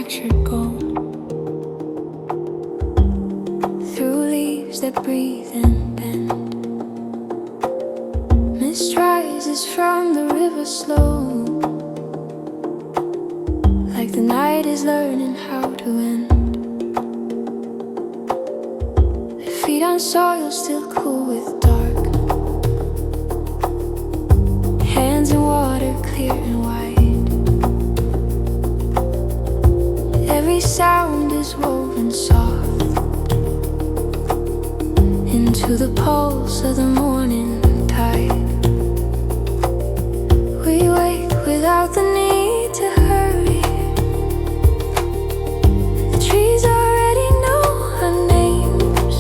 fractured bone, through leaves that breathe and bend. Mist rises from the river slow, like the night is learning how to end. Their feet on soil still cool with dark, hands in water clear and wide. Every sound is woven soft into the pulse of the morning tide. We wake without the need to hurry. The trees already know our names.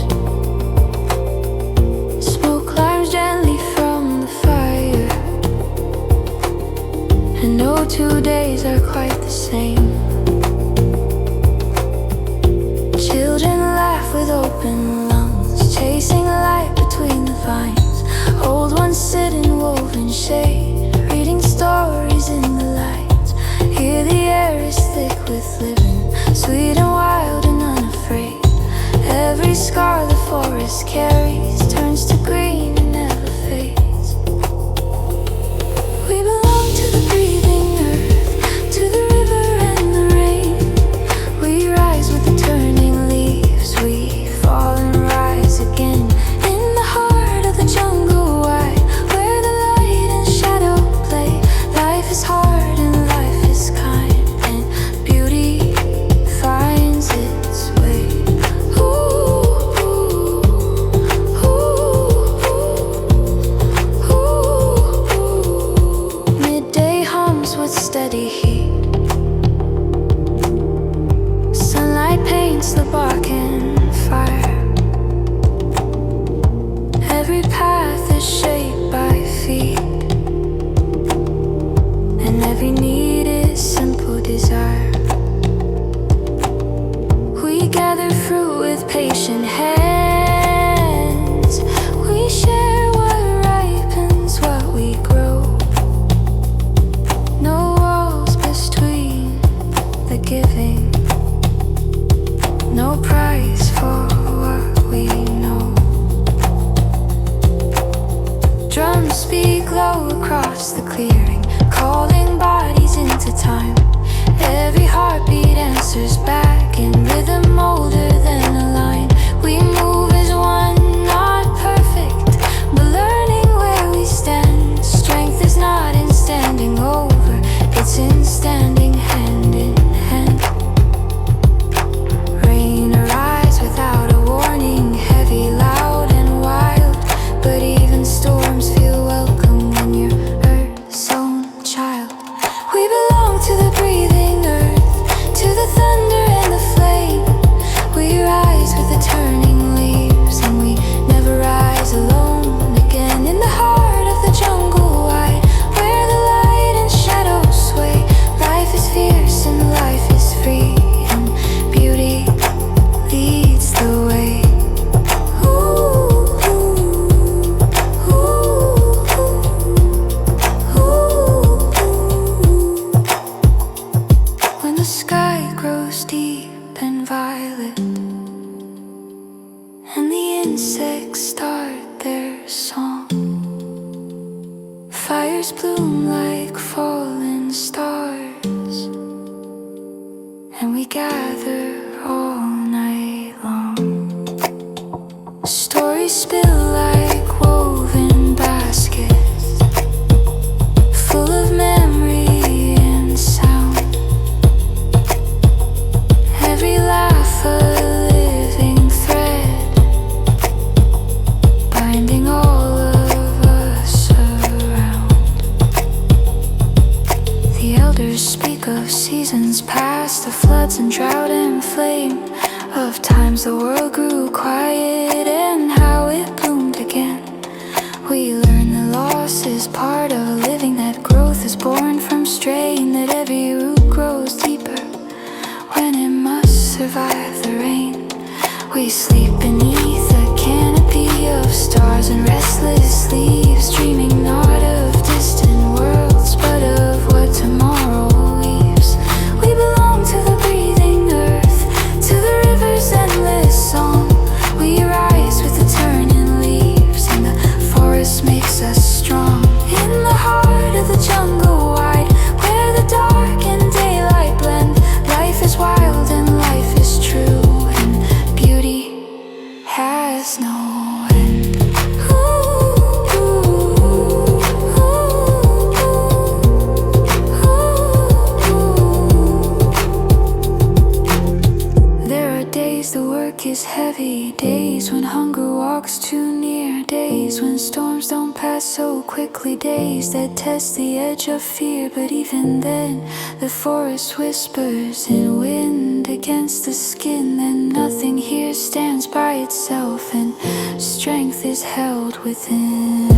Smoke climbs gently from the fire, and no 2 days are quite the same. Children laugh with open lungs, chasing light between the vines. Old ones sit in woven shade, reading stories in the light. Here the air is thick with living, sweet and wild and unafraid. Every scar the forest carries turns to green and never fades. We belong to the breathing earth, to the river and the rain. We rise with the turning leaves, we fall and rise again. In the heart of the jungle wide, where the light and shadow play. Life is hard and life is kind, and beauty finds its way. Ooh, ooh, ooh, ooh. Midday hums with steady heat, sunlight paints the bark in fire. Every path is shaped by feet, and every need is simple desire. We gather fruit with patient hands. We share what ripens, what we grow. No walls between the giving, no price for what we know. Drums speak low across the clearing, calling bodies into time. Every heartbeat answers back in rhythm older than a line. We move as one, not perfect, but learning where we stand. Strength is not in standing over, it's in standing hand in hand. Rain arrives without a warning, heavy, loud and wild. But even storms feel welcome when you're Earth's own child. We belong to the breathing earth, to the thunder and the flame. We rise with the turning leaves, and we never rise alone again. In the heart of the jungle wide, where the light and shadow sway. Life is fierce and life is free, and beauty leads the way. Ooh, ooh, ooh, ooh. When the sky grows deep and violet, and the insects start their song, fires bloom like fallen stars, and we gather all night long. Stories spill like woven baskets, full of memory and sound. Every laugh a living thread, binding all of us around. The elders speak of seasons past, of floods and drought and flame, of times the world grew quiet and how it bloomed again. We learn that loss is part of living, that growth is born from strain, that every root grows deeper when it must survive the rain. We sleep beneath a canopy of stars and restless leaves, dreaming not of distant worlds, but of what tomorrow weaves. We belong to the breathing heavy, days when hunger walks too near, days when storms don't pass so quickly, days that test the edge of fear. But even then, the forest whispers in wind against the skin. Then nothing here stands by itself, and strength is held within.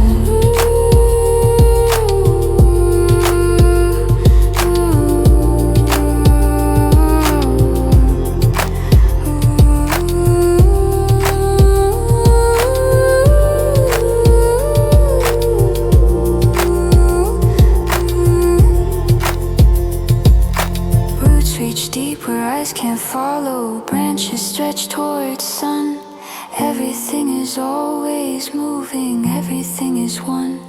Reach deep where eyes can't follow, branches stretch towards sun. Everything is always moving, everything is one.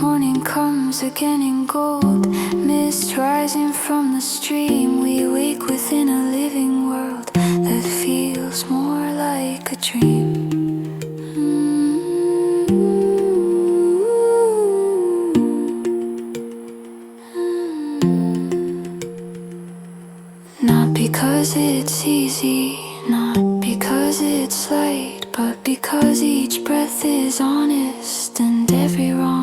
Morning comes again in gold, mist rising from the stream. We wake within a living world that feels more like a dream. Not because it's easy, not because it's light, but because each breath is honest and every wrong